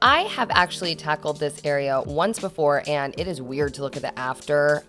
I have actually tackled this area once before, and it is weird to look at the after.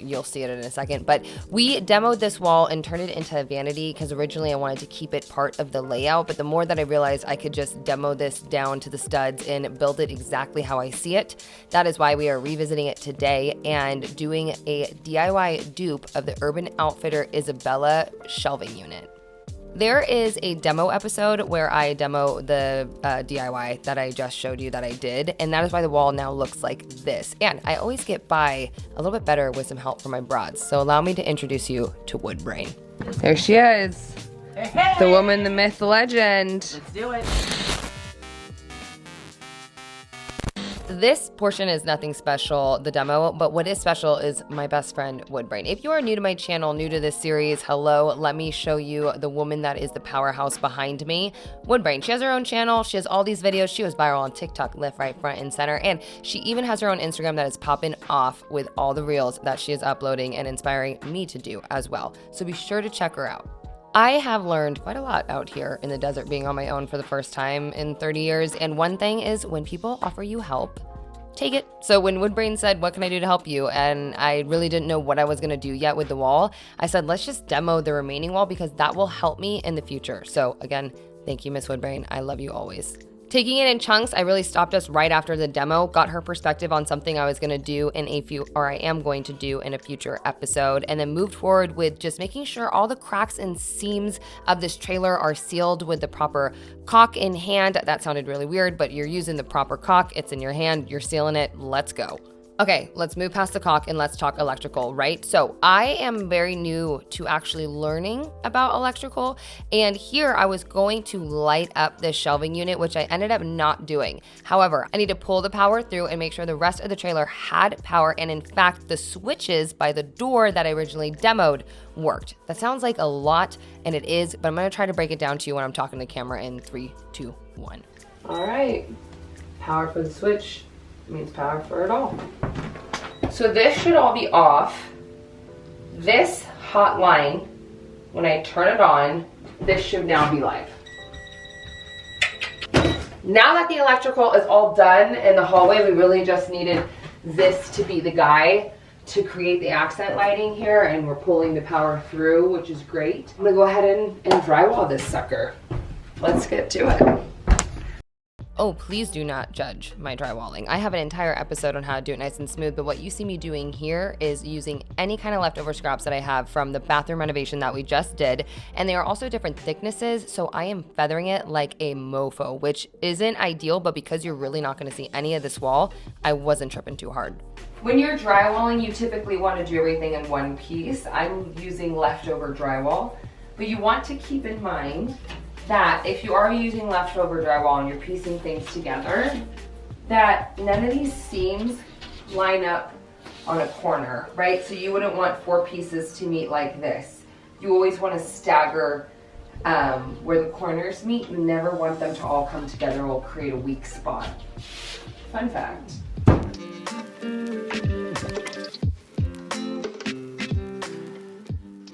You'll see it in a second, but we demoed this wall and turned it into a vanity because originally I wanted to keep it part of the layout, but the more that I realized I could just demo this down to the studs and build it exactly how I see it, that is why we are revisiting it today and doing a DIY dupe of the Urban Outfitter Isabella shelving unit. There is a demo episode where I demo the DIY that I just showed you that I did, and that is why the wall now looks like this. And I always get by a little bit better with some help from my broads, so allow me to introduce you to Woodbrain. There she is. Hey. The woman, the myth, the legend. Let's do it. This portion is nothing special, the demo, but what is special is my best friend, Woodbrain. If you are new to my channel, new to this series, hello, let me show you the woman that is the powerhouse behind me, Woodbrain. She has her own channel, she has all these videos, she was viral on TikTok, left, right, front, and center, and she even has her own Instagram that is popping off with all the reels that she is uploading and inspiring me to do as well. So be sure to check her out. I have learned quite a lot out here in the desert being on my own for the first time in 30 years. And one thing is when people offer you help, take it. So when Woodbrain said, what can I do to help you? And I really didn't know what I was gonna do yet with the wall, I said, let's just demo the remaining wall because that will help me in the future. So again, thank you, Miss Woodbrain. I love you always. Taking it in chunks, I really stopped us right after the demo, got her perspective on something I was gonna do in I am going to do in a future episode, and then moved forward with just making sure all the cracks and seams of this trailer are sealed with the proper caulk in hand. That sounded really weird, but you're using the proper caulk, it's in your hand, you're sealing it, let's go. Okay, let's move past the caulk and let's talk electrical, right? So I am very new to actually learning about electrical, and here I was going to light up this shelving unit, which I ended up not doing. However, I need to pull the power through and make sure the rest of the trailer had power, and in fact, the switches by the door that I originally demoed worked. That sounds like a lot, and it is, but I'm gonna try to break it down to you when I'm talking to camera in 3, 2, 1. All right, power for the switch means power for it all. So this should all be off. This hot line, when I turn it on, this should now be live. Now that the electrical is all done in the hallway, we really just needed this to be the guy to create the accent lighting here, and we're pulling the power through, which is great. I'm gonna go ahead and drywall this sucker. Let's get to it. Oh, please do not judge my drywalling. I have an entire episode on how to do it nice and smooth, but what you see me doing here is using any kind of leftover scraps that I have from the bathroom renovation that we just did, and they are also different thicknesses, so I am feathering it like a mofo, which isn't ideal, but because you're really not gonna see any of this wall, I wasn't tripping too hard. When you're drywalling, you typically want to do everything in one piece. I'm using leftover drywall, but you want to keep in mind that if you are using leftover drywall and you're piecing things together, that none of these seams line up on a corner, right? So you wouldn't want 4 pieces to meet like this. You always want to stagger where the corners meet. You never want them to all come together, it will create a weak spot. Fun fact.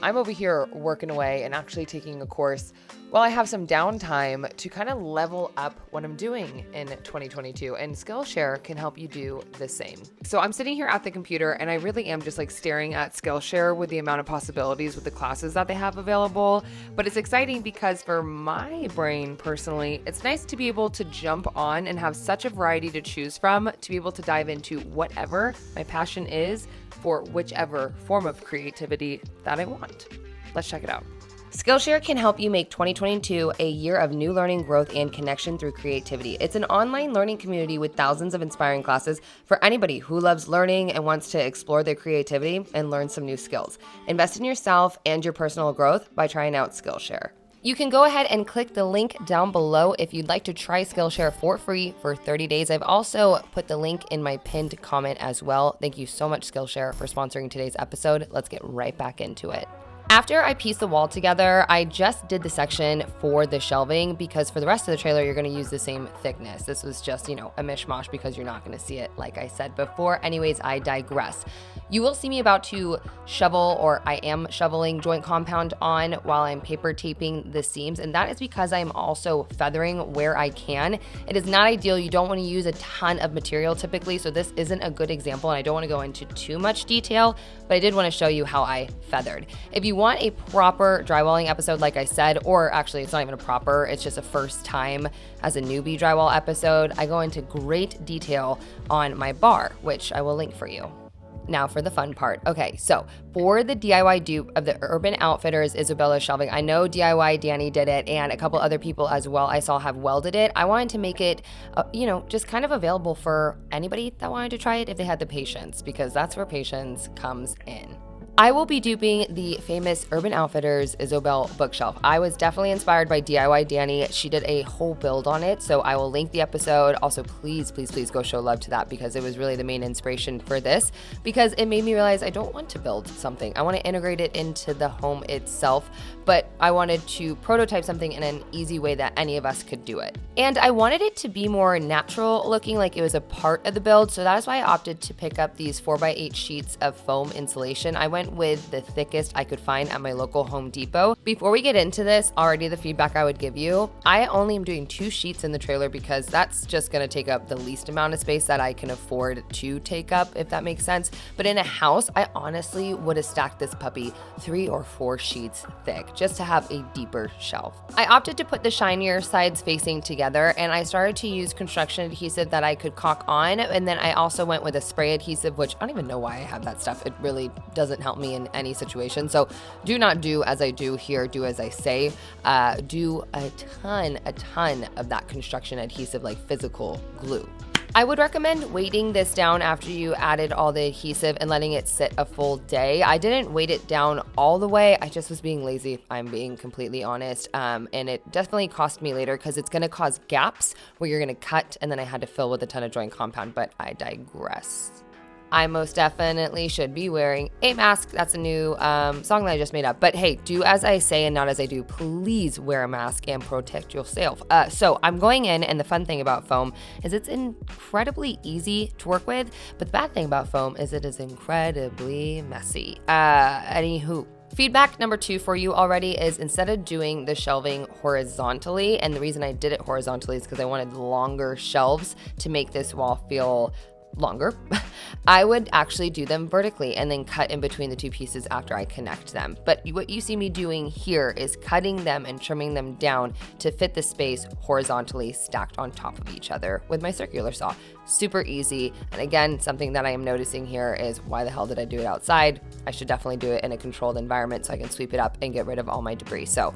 I'm over here working away and actually taking a course while I have some downtime to kind of level up what I'm doing in 2022, and Skillshare can help you do the same. So I'm sitting here at the computer and I really am just like staring at Skillshare with the amount of possibilities with the classes that they have available. But it's exciting because for my brain personally, it's nice to be able to jump on and have such a variety to choose from, to be able to dive into whatever my passion is for whichever form of creativity that I want. Let's check it out. Skillshare can help you make 2022 a year of new learning, growth, and connection through creativity. It's an online learning community with thousands of inspiring classes for anybody who loves learning and wants to explore their creativity and learn some new skills. Invest in yourself and your personal growth by trying out Skillshare. You can go ahead and click the link down below if you'd like to try Skillshare for free for 30 days. I've also put the link in my pinned comment as well. Thank you so much, Skillshare, for sponsoring today's episode. Let's get right back into it. After I pieced the wall together, I just did the section for the shelving because for the rest of the trailer, you're gonna use the same thickness. This was just, a mishmash because you're not gonna see it like I said before. Anyways, I digress. You will see me about to shovel, or I am shoveling joint compound on while I'm paper taping the seams, and that is because I'm also feathering where I can. It is not ideal. You don't want to use a ton of material typically, so this isn't a good example, and I don't want to go into too much detail, but I did want to show you how I feathered. If you want a proper drywalling episode, like I said, or actually it's not even a proper, it's just a first time as a newbie drywall episode, I go into great detail on my bar, which I will link for you. Now for the fun part. Okay, so for the DIY dupe of the Urban Outfitters Isobel shelving, I know DIY Danny did it and a couple other people as well I saw have welded it. I wanted to make it, just kind of available for anybody that wanted to try it if they had the patience, because that's where patience comes in. I will be duping the famous Urban Outfitters Isobel bookshelf. I was definitely inspired by DIY Danny. She did a whole build on it, so I will link the episode. Also, please go show love to that because it was really the main inspiration for this, because it made me realize I don't want to build something. I want to integrate it into the home itself, but I wanted to prototype something in an easy way that any of us could do it. And I wanted it to be more natural looking, like it was a part of the build, so that is why I opted to pick up these 4x8 sheets of foam insulation. I went with the thickest I could find at my local Home Depot. Before we get into this, already the feedback I would give you, I only am doing 2 sheets in the trailer because that's just gonna take up the least amount of space that I can afford to take up, if that makes sense. But in a house, I honestly would have stacked this puppy 3 or 4 sheets thick just to have a deeper shelf. I opted to put the shinier sides facing together, and I started to use construction adhesive that I could caulk on, and then I also went with a spray adhesive, which I don't even know why I have that stuff. It really doesn't help me in any situation. So do not do as I do here, do as I say. Do a ton of that construction adhesive, like physical glue. I would recommend weighting this down after you added all the adhesive and letting it sit a full day. I didn't weight it down all the way. I just was being lazy. I'm being completely honest. And it definitely cost me later because it's going to cause gaps where you're going to cut, and then I had to fill with a ton of joint compound, but I digress. I most definitely should be wearing a mask. That's a new song that I just made up. But hey, do as I say and not as I do. Please wear a mask and protect yourself. So I'm going in, and the fun thing about foam is it's incredibly easy to work with. But the bad thing about foam is it is incredibly messy. Anywho. Feedback number 2 for you already is instead of doing the shelving horizontally, and the reason I did it horizontally is because I wanted longer shelves to make this wall feel longer, I would actually do them vertically and then cut in between the 2 pieces after I connect them. But what you see me doing here is cutting them and trimming them down to fit the space horizontally stacked on top of each other with my circular saw. Super easy. And again, something that I am noticing here is why the hell did I do it outside? I should definitely do it in a controlled environment so I can sweep it up and get rid of all my debris. So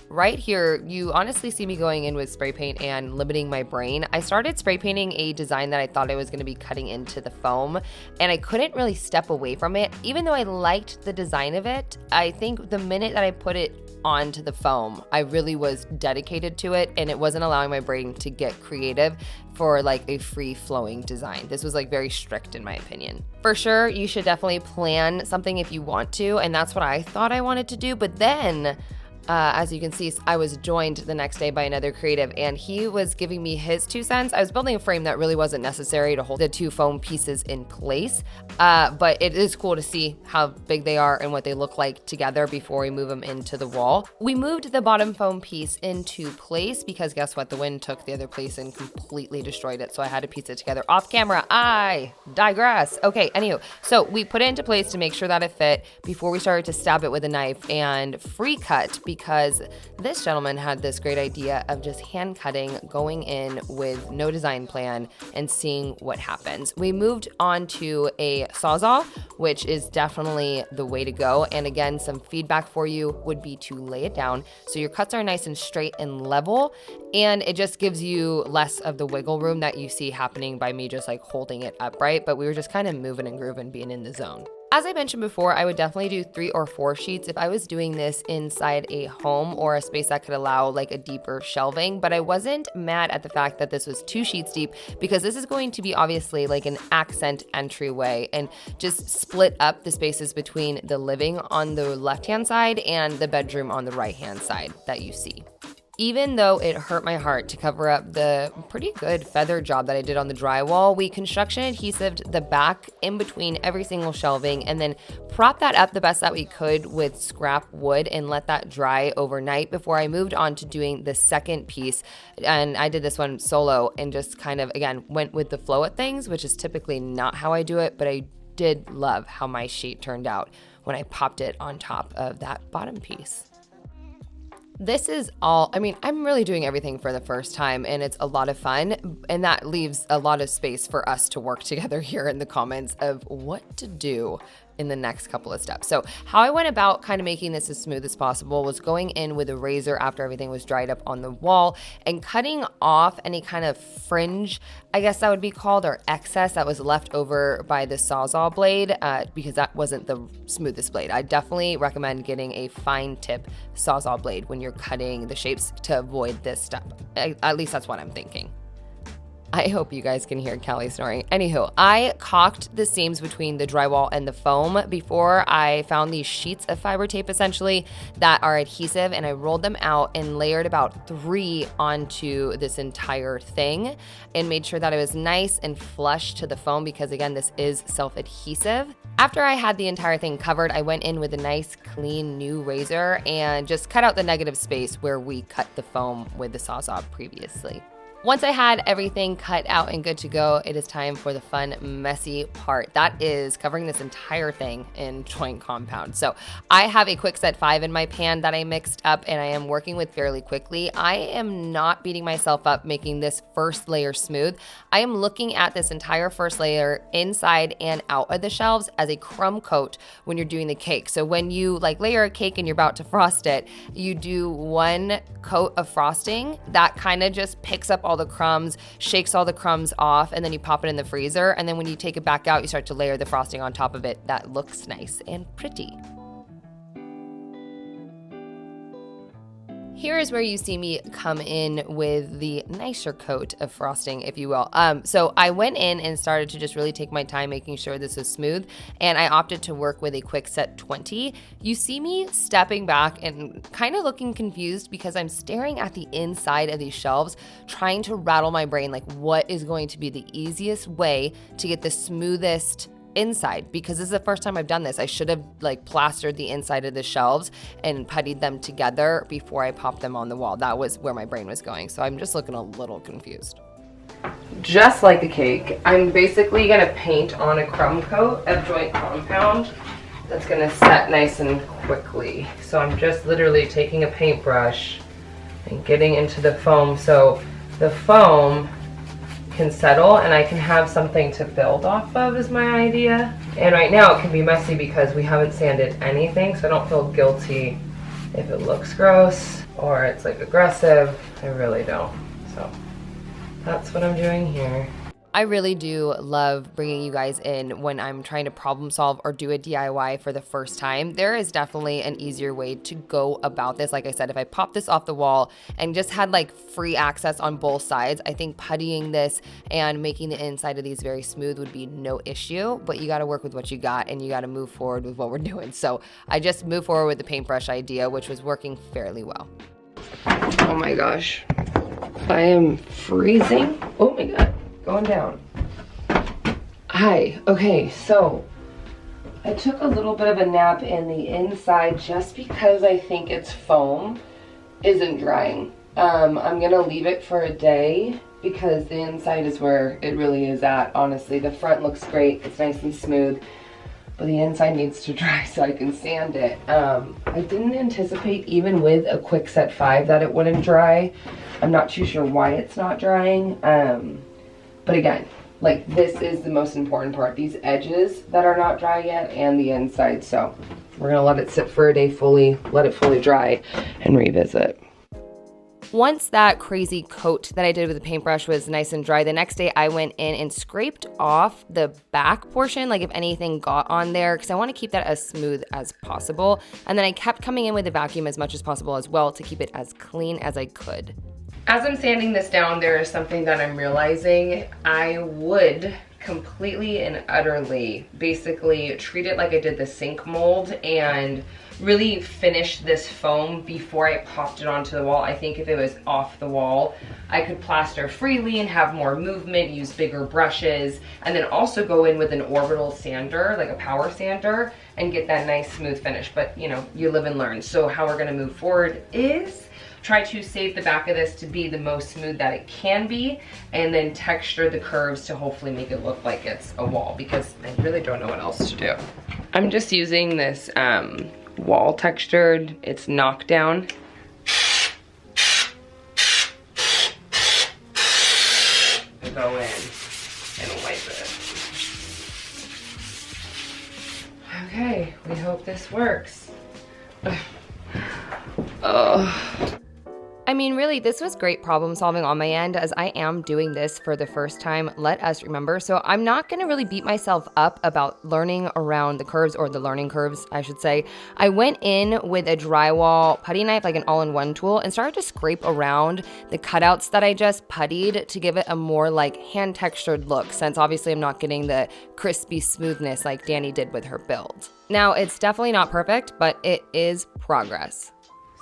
right here, you honestly see me going in with spray paint and limiting my brain. I started spray painting a design that I thought I was going to be cutting into the foam, and I couldn't really step away from it. Even though I liked the design of it, I think the minute that I put it onto the foam, I really was dedicated to it, and it wasn't allowing my brain to get creative for like a free-flowing design. This was like very strict in my opinion. For sure, you should definitely plan something if you want to, and that's what I thought I wanted to do, but then as you can see, I was joined the next day by another creative, and he was giving me his 2 cents. I was building a frame that really wasn't necessary to hold the 2 foam pieces in place, but it is cool to see how big they are and what they look like together before we move them into the wall. We moved the bottom foam piece into place because guess what? The wind took the other place and completely destroyed it, so I had to piece it together off camera. I digress. Okay, anywho, so we put it into place to make sure that it fit before we started to stab it with a knife and free cut, because this gentleman had this great idea of just hand cutting, going in with no design plan and seeing what happens. We moved on to a Sawzall, which is definitely the way to go. And again, some feedback for you would be to lay it down so your cuts are nice and straight and level, and it just gives you less of the wiggle room that you see happening by me just like holding it upright. But we were just kind of moving and grooving, being in the zone. As I mentioned before, I would definitely do 3 or 4 sheets if I was doing this inside a home or a space that could allow like a deeper shelving, but I wasn't mad at the fact that this was 2 sheets deep because this is going to be obviously like an accent entryway and just split up the spaces between the living on the left-hand side and the bedroom on the right-hand side that you see. Even though it hurt my heart to cover up the pretty good feather job that I did on the drywall, we construction adhesived the back in between every single shelving and then propped that up the best that we could with scrap wood and let that dry overnight before I moved on to doing the second piece. And I did this one solo and just kind of, again, went with the flow of things, which is typically not how I do it, but I did love how my sheet turned out when I popped it on top of that bottom piece. This is all, I mean, I'm really doing everything for the first time and it's a lot of fun, and that leaves a lot of space for us to work together here in the comments of what to do in the next couple of steps. So how I went about kind of making this as smooth as possible was going in with a razor after everything was dried up on the wall and cutting off any kind of fringe, I guess that would be called, or excess that was left over by the Sawzall blade because that wasn't the smoothest blade. I definitely recommend getting a fine tip Sawzall blade when you're cutting the shapes to avoid this stuff. At least that's what I'm thinking. I hope you guys can hear Callie snoring. Anywho, I caulked the seams between the drywall and the foam before I found these sheets of fiber tape essentially that are adhesive, and I rolled them out and layered about 3 onto this entire thing and made sure that it was nice and flush to the foam because again, this is self-adhesive. After I had the entire thing covered, I went in with a nice clean new razor and just cut out the negative space where we cut the foam with the Sawzall previously. Once I had everything cut out and good to go, it is time for the fun, messy part. That is covering this entire thing in joint compound. So I have a Quickset 5 in my pan that I mixed up and I am working with fairly quickly. I am not beating myself up making this first layer smooth. I am looking at this entire first layer inside and out of the shelves as a crumb coat when you're doing the cake. So when you like layer a cake and you're about to frost it, you do 1 coat of frosting that kind of just picks up all the crumbs, shakes all the crumbs off, and then you pop it in the freezer. And then when you take it back out, you start to layer the frosting on top of it. That looks nice and pretty. Here is where you see me come in with the nicer coat of frosting, if you will. So I went in and started to just really take my time making sure this is smooth, and I opted to work with a Quickset 20. You see me stepping back and kind of looking confused because I'm staring at the inside of these shelves, trying to rattle my brain like what is going to be the easiest way to get the smoothest inside, because this is the first time I've done this. I should have like plastered the inside of the shelves and puttied them together before I popped them on the wall. That was where my brain was going. So I'm just looking a little confused. Just like the cake, I'm basically gonna paint on a crumb coat of joint compound that's gonna set nice and quickly. So I'm just literally taking a paintbrush and getting into the foam so the foam can settle and I can have something to build off of is my idea. And right now it can be messy because we haven't sanded anything, so I don't feel guilty if it looks gross or it's like aggressive. I really don't. So that's what I'm doing here. I really do love bringing you guys in when I'm trying to problem solve or do a DIY for the first time. There is definitely an easier way to go about this. Like I said, if I pop this off the wall and just had like free access on both sides, I think puttying this and making the inside of these very smooth would be no issue, but you got to work with what you got and you got to move forward with what we're doing. So I just moved forward with the paintbrush idea, which was working fairly well. Oh my gosh, I am freezing. Oh my God. Going down. Hi. Okay, so I took a little bit of a nap in the inside just because I think its foam isn't drying. I'm gonna leave it for a day because the inside is where it really is at, honestly. The front looks great, it's nice and smooth, but the inside needs to dry so I can sand it. I didn't anticipate, even with a Quickset 5, that it wouldn't dry. I'm not too sure why it's not drying. But again, like this is the most important part, these edges that are not dry yet and the inside. So we're gonna let it sit for a day fully, let it fully dry and revisit. Once that crazy coat that I did with the paintbrush was nice and dry, the next day I went in and scraped off the back portion, like if anything got on there, because I want to keep that as smooth as possible. And then I kept coming in with the vacuum as much as possible as well to keep it as clean as I could. As I'm sanding this down, there is something that I'm realizing. I would completely and utterly basically treat it like I did the sink mold and really finish this foam before I popped it onto the wall. I think if it was off the wall, I could plaster freely and have more movement, use bigger brushes, and then also go in with an orbital sander, like a power sander, and get that nice smooth finish. But you know, you live and learn. So how we're gonna move forward is try to save the back of this to be the most smooth that it can be, and then texture the curves to hopefully make it look like it's a wall, because I really don't know what else to do. I'm just using this wall textured, it's knockdown. I go in and wipe it. Okay, we hope this works. I mean, really, this was great problem solving on my end, as I am doing this for the first time, let us remember. So I'm not gonna really beat myself up about learning around the curves, or the learning curves, I should say. I went in with a drywall putty knife, like an all-in-one tool, and started to scrape around the cutouts that I just puttied to give it a more like hand-textured look, since obviously I'm not getting the crispy smoothness like Danny did with her build. Now, it's definitely not perfect, but it is progress.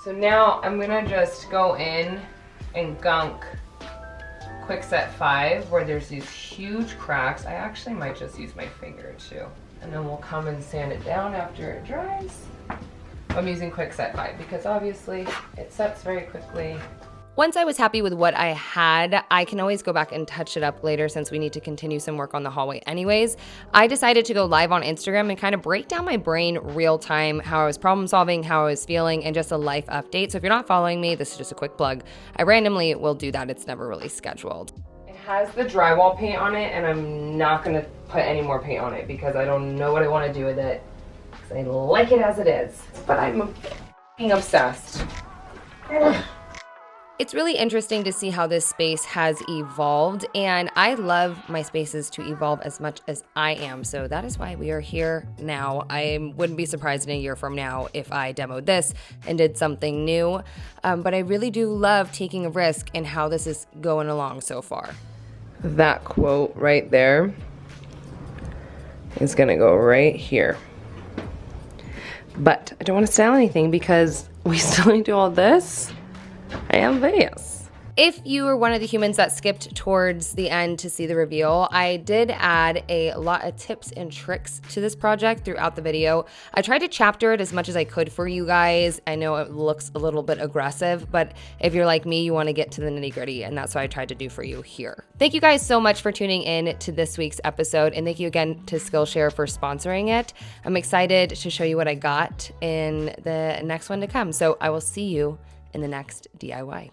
So now I'm gonna just go in and gunk Quickset 5 where there's these huge cracks. I actually might just use my finger too. And then we'll come and sand it down after it dries. I'm using Quickset 5 because obviously it sets very quickly. Once I was happy with what I had, I can always go back and touch it up later since we need to continue some work on the hallway anyways. I decided to go live on Instagram and kind of break down my brain real time, how I was problem solving, how I was feeling, and just a life update. So if you're not following me, this is just a quick plug. I randomly will do that. It's never really scheduled. It has the drywall paint on it, and I'm not gonna put any more paint on it because I don't know what I wanna do with it, because I like it as it is. But I'm f***ing obsessed. It's really interesting to see how this space has evolved, and I love my spaces to evolve as much as I am, so that is why we are here now. I wouldn't be surprised in a year from now if I demoed this and did something new, but I really do love taking a risk in how this is going along so far. That quote right there is gonna go right here. But I don't want to sell anything because we still need to do all this. I am this. If you were one of the humans that skipped towards the end to see the reveal, I did add a lot of tips and tricks to this project throughout the video. I tried to chapter it as much as I could for you guys. I know it looks a little bit aggressive, but if you're like me, you want to get to the nitty-gritty, and that's what I tried to do for you here. Thank you guys so much for tuning in to this week's episode, and thank you again to Skillshare for sponsoring it. I'm excited to show you what I got in the next one to come, so I will see you in the next DIY.